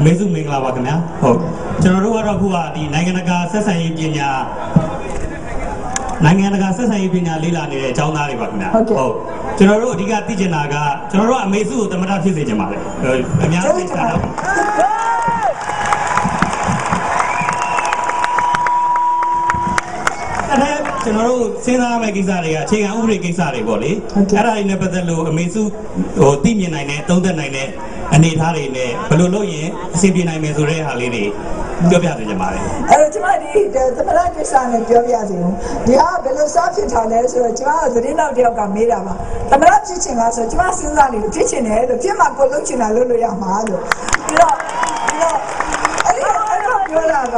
မေစုမင်္ဂလာပါခင်ဗျာဟုတ်ကျွန်တော်တို့ကတော့ခုကဒီနိုင်ငံတကာဆက်ဆံရေးပညာလေ့လာနေတဲ့အကြောင်းသားတွေပါခင်ဗျာဟုတ်ကျွန်တော်တို့အဓိကသိချင်တာကကျွန်တော်တို့အမေစုကိုသမ္မတဖြစ်စေချင်ပါတယ်အများကြီးသိတာကျွန်တော်တို့စဉ်းစားရမယ့်ကိစ္စတွေကအခြေခံဥပဒေကိစ္စတွေပေါ့လေအဲ့ဒါတွေနဲ့ပတ်သက်လို့အမေစုသိမြင်နိုင်တဲ့သုံးသပ်နိုင်တဲ့အနေအထားတွေနဲ့ဘယ်လိုလုပ်ရင်အဆင်ပြေနိုင်မယ်ဆိုတဲ့ဟာလေးတွေပြောပြနေကြပါတယ်အဲ့တော့ကျွန်မဒီသမ္မတကိစ္စနဲ့ပြောပြစီဦးဒီဟာဘယ်လိုစားဖြစ်ထားလဲဆိုတော့ကျွန်မသတင်းတောက်တယောက်ကမေးတာပါသမ္မတဖြစ်ချင်လားဆိုတော့ကျွန်မစဉ်းစားနေလို့ဖြစ်ချင်တယ်လို့ဖြစ်မှာကိုလုပ်ချင်တာလုပ်လို့ရမှာလို့ပြီးတော့အဲ့တော့ပြောတာက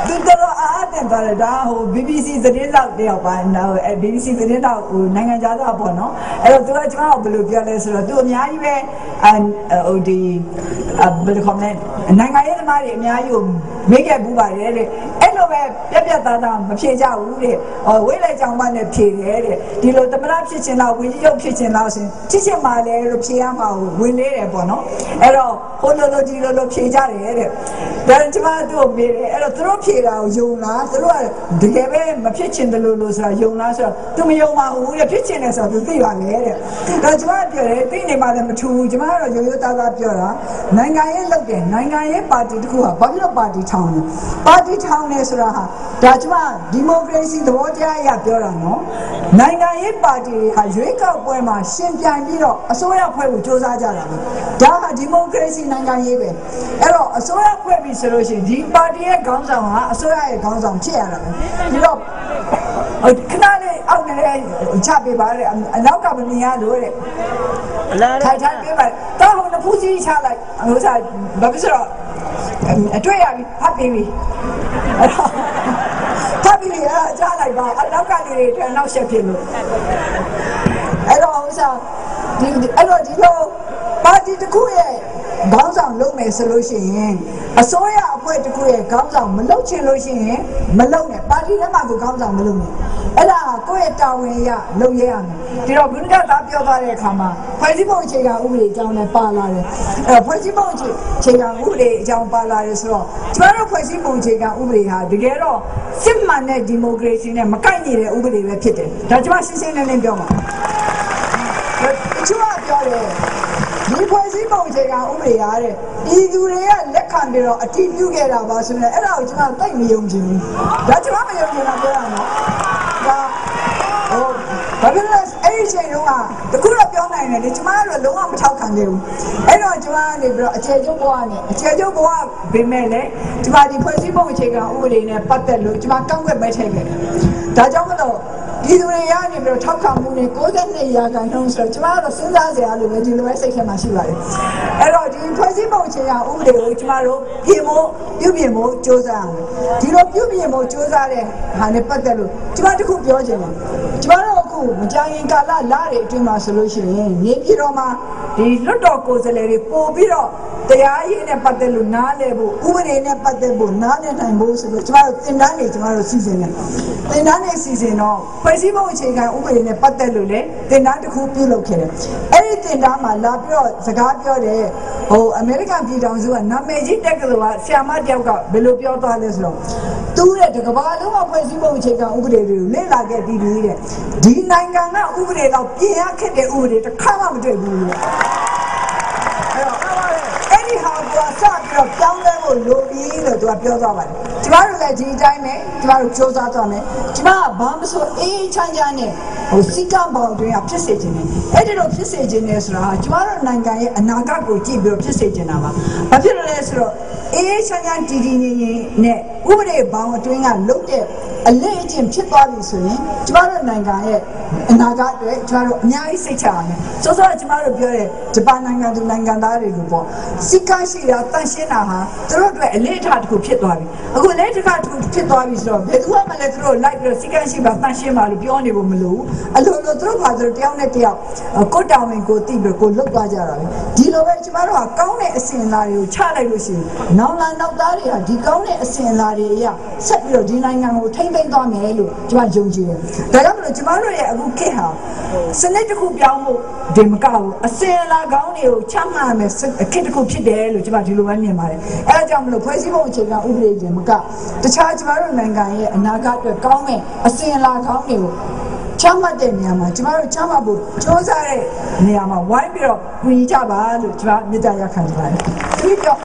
ဒီတော့အားတင်ပါတယ်ဒါဟို BBC သတင်းတောက်တယောက်ပါနော် BBC သတင်းတောက်ဟိုနိုင်ငံခြားသားပေါ့နော်အဲ့တော့သူကကျွန်တော်ဘယ်လိုပြောလဲဆိုတော့သူအများကြီးပဲဟိုဒီဘယ်လိုခေါ်မလဲနိုင်ငံရေးသမားတွေအများကြီးကိုမေးခဲ့ပူပါတယ်တဲ့အဲ့လိုပဲပြသားသားမဖြေကြဘူးတဲ့ဝိလိုက်ကြောင်မနဲ့ဖြေတယ်တဲ့ဒီလိုသမ္မတဖြစ်ချင်လားဝန်ကြီးချုပ်ဖြစ်ချင်လားဆိုရင်ဖြစ်ချင်ပါလေလို့ဖြေရမှာဝင်လေးတယ်ပေါ့နော်အဲ့တော့ဟိုလိုဒီလိုဖြေကြတယ်တဲ့ဒါကျွန်မသူ့ကိုမေးတယ်အဲ့တော့သူတို့ဖြေတာကိုယုံလားသူတို့ကတကယ်ပဲမဖြစ်ချင်တယ်လို့ဆိုတာယုံလားဆိုတော့သူမယုံပါဘူးတဲ့ဖြစ်ချင်တယ်ဆိုတော့သူသိပါလေတဲ့ဒါကျွန်မပြောတယ်သိနေမှလည်းမထူဘူးကျွန်မကတော့ရိုးသားသားပြောတာနိုင်ငံရေးလုပ်တယ်နိုင်ငံရေးပါတီတစ်ခုကဘာဖြစ်လို့ပါတီထောင်လဲပါတီထောင်လဲဆိုတာဟာဒါကျွန်မဒီမိုကရေစီသဘောတရားအရပြောတာနော်နိုင်ငံရေးပါတီတွေဟာရွေးကောက်ပွဲမှာရှင်ပြိုင်ပြီးတော့အစိုးရဖွဲ့ဖို့စ조사ကြတာပဲဒါဟာဒီမိုကရေစီနိုင်ငံရေးပဲအဲ့တော့အစိုးရဖွဲ့ပြီးဆိုလို့ရှိရင်ဒီပါတီရဲ့ခေါင်းဆောင်ဟာအစိုးရရဲ့ခေါင်းဆောင်ဖြစ်ရတာပဲပြီးတော့ခဏလေးအောက်နဲ့ချပေးပါတဲ့အနောက်ကမမြင်ရလို့တဲ့ထိုင်ပေးပါတော့ဟိုနှစ်ဖူးကြီးချလိုက်ဟိုစားဘာဖြစ်လို့အတွေ့ရပြီဖတ်ပြီးပြီဖတ်ပြီးရကြားလိုက်ပါအနောက်ကလူတွေတဲ့နောက်ဆက်ဖြစ်လို့အဲ့တော့ဟိုစားဒီလိုပါတီတစ်ခုရဲ့ခေါင်းဆောင်လုပ်မယ်ဆိုလို့ရှိရင်အစိုးရအဖွဲ့တစ်ခုရဲ့ခေါင်းဆောင်မလုပ်ချင်လို့ရှိရင်မလုပ်နဲ့ပါတီထဲမှာကိုခေါင်းဆောင်မလုပ်နဲ့အဲ့ဒါကိုယ့်ရဲ့တာဝန်ရလုပ်ရရမယ်ဒီတော့ဘုန်းကြီးကသားပြောသွားတဲ့အခါမှာဖွဲ့စည်းပုံအခြေခံဥပဒေအကြောင်းနဲ့ပါလာတယ်အဲ့ဖွဲ့စည်းပုံအခြေခံဥပဒေအကြောင်းပါလာတယ်ဆိုတော့ကျွန်တော်တို့ဖွဲ့စည်းပုံအခြေခံဥပဒေဟာတကယ်တော့စစ်မှန်တဲ့ဒီမိုကရေစီနဲ့မကိုက်ညီတဲ့ဥပဒေပဲဖြစ်တယ်ဒါကျွန်မရှင်းရှင်းလင်းလင်းပြောမှာကျွန်မပြောတယ်ဒီဖွဲ့စည်းပုံအခြေခံဥပဒေရတဲ့ပြည်သူတွေကလက်ခံပြီးတော့အတည်ပြုခဲ့တာပါဆိုရင်အဲ့ဒါကိုကျွန်တော်သိမယုံချင်ဘူးဒါကျွန်တော်မယုံချင်တာပြောရမှာဒါဘာဖြစ်လဲအဲ့ဒီချိန်တုန်းကတခုတော့ပြောနိုင်တယ်လေကျွန်မကတော့လုံးဝမထောက်ခံသေးဘူးအဲ့တော့ကျွန်မကနေပြီးတော့အခြေချုပ်ဘဝပေမဲ့လည်းကျွန်မဒီဖွဲ့စည်းပုံအခြေခံဥပဒေနဲ့ပတ်သက်လို့ကျွန်မကောက်ွက်ပဲထည့်ခဲ့တယ်ဒါကြောင့်မလို့ပြည်သူတွေရနေပြီးတော့ထောက်ခံမှုနဲ့92ရာခိုင်နှုန်းဆိုတော့ကျွန်မတို့စဉ်းစားစရာလို့ပဲဒီလိုပဲစိတ်ထဲမှာရှိပါတယ်အဲ့တော့ဒီဖွဲ့စည်းပုံအခြေခံဥပဒေကိုကျွန်တော်တို့ပြုပြင်ဖို့စ조사ရမယ်ဒီလိုပြုပြင်ဖို့စ조사တဲ့ဟာနဲ့ပတ်သက်လို့ကျွန်မတခုပြောချင်တယ်ကျွန်တော်တို့အခုမကြာရင်ကာလလတွေအတွင်းမှာဆိုလို့ရှိရင်နေပြည်တော်မှာဒီလွတ်တော်ကိုယ်စားလှယ်တွေပို့ပြီးတော့တရားရေးနဲ့ပတ်သက်လို့နားလည်ဖို့ဥပဒေနဲ့ပတ်သက်ဖို့နားလည်နိုင်ဖို့ဆိုလို့ကျွန်တော်တို့သင်တန်းတွေကျွန်တော်တို့စီစဉ်တယ်သင်တန်းတွေစီစဉ်တော့ဖွဲ့စည်းပုံအခြေခံဥပဒေနဲ့ပတ်သက်လို့လည်းသင်တန်းတစ်ခုပြုလုပ်ခဲ့တယ်အဲ့ဒီသင်တန်းမှာလာပြီးတော့စကားပြောတယ်ဟိုအမေရိကန်ပြည်ထောင်စုကနာမည်ကြီးတက္ကသိုလ်ကဆရာမတယောက်ကဘယ်လိုပြောသွားလဲဆိုတော့သူ့ရဲ့တကဘာလုံးကဖွဲ့စည်းပုံအခြေခံဥပဒေတွေကိုလေ့လာခဲ့ပြီးတဲ့ဒီနိုင်ငံကဥပဒေတော့ပြင်ရခက်တဲ့ဥပဒေတစ်ခါမှမတွေ့ဘူးလေအဲ့ဒီဟာကစပြီးတော့ပြောင်းလဲဖို့လိုပြီလို့သူကပြောသွားပါတယ်ကျမတို့လည်းဒီအတိုင်းပဲကျမတို့စ조사သွားမယ်ကျမကဘာမဆိုအေးချမ်းချမ်းနဲ့ဟိုစီကံပေါင်းတွင်ကဖြစ်စေခြင်းနဲ့အဲ့ဒီလိုဖြစ်စေခြင်းနဲ့ဆိုတာကျမတို့နိုင်ငံရဲ့အနာဂတ်ကိုကြည့်ပြီးတော့ဖြစ်စေခြင်းတာပါဘာဖြစ်လို့လဲဆိုတော့အေးချမ်းချမ်းတည်တည်ငြိမ်ငြိမ်နဲ့ဥပဒေဘောင်အတွင်းကလုတ်တဲ့အလေးအကျင့်ဖြစ်သွားပြီဆိုရင်ကျမတို့နိုင်ငံရဲ့အနာဂတ်တွေကျမတို့အများကြီးစိတ်ချရမယ်စောစောကျမတို့ပြောတဲ့ဂျပန်နိုင်ငံသူနိုင်ငံသားတွေလိုပေါ့စီကံရှိတာတန်ရှင်းတာဟာသူတို့အတွက်အလေးအထားတစ်ခုဖြစ်သွားပြီအခုအလေးအထားတစ်ခုဖြစ်သွားပြီဆိုတော့ဘယ်သူမှလည်းသူတို့လိုက်ပြီးတော့စီကံရှိပါတန်ရှင်းပါလို့ပြောနေဖို့မလိုဘူးအလိုလိုသူတို့ဘာသူတို့တယောက်နဲ့တယောက်ကိုတောင်းဝင်ကိုတိပြီးကိုလုတ်သွားကြတာပဲဒီလိုပဲကျမတို့ကကောင်းတဲ့အစဉ်အလာတွေကိုချလိုက်လို့ရှိရင်နောက်လာနောက်သားတွေကဒီကောင်းတဲ့အစဉ်အလာတွေအရဆက်ပြီးတော့ဒီနိုင်ငံကိုထိန်း သိမ်းသွားမယ်လို့ကျမယုံကြည်တယ်ဒါကြောင့်မလို့ကျမတို့ရဲ့အခုခေတ်ဟာစနစ်တစ်ခုပြောင်းဖို့ဒီမကဘူးအစင်အလာကောင်းတွေကိုချမှတ်မယ်ခေတ်တစ်ခုဖြစ်တယ်လို့ကျမဒီလိုပဲမြင်ပါတယ်အဲဒါကြောင့်မလို့ဖွဲ့စည်းပုံအခြေခံဥပဒေတွေမကတခြားကျမတို့နိုင်ငံရဲ့အနာဂတ်အတွက်ကောင်းမဲ့အစင်အလာကောင်းတွေကိုချမှတ်တဲ့နေရာမှာကျမတို့ချမှတ်ဖို့စ조사တဲ့နေရာမှာဝိုင်းပြီးတော့ဝင်ကြပါလို့ကျမမေတ္တာရပ်ခံပါတယ်ပြီးတော့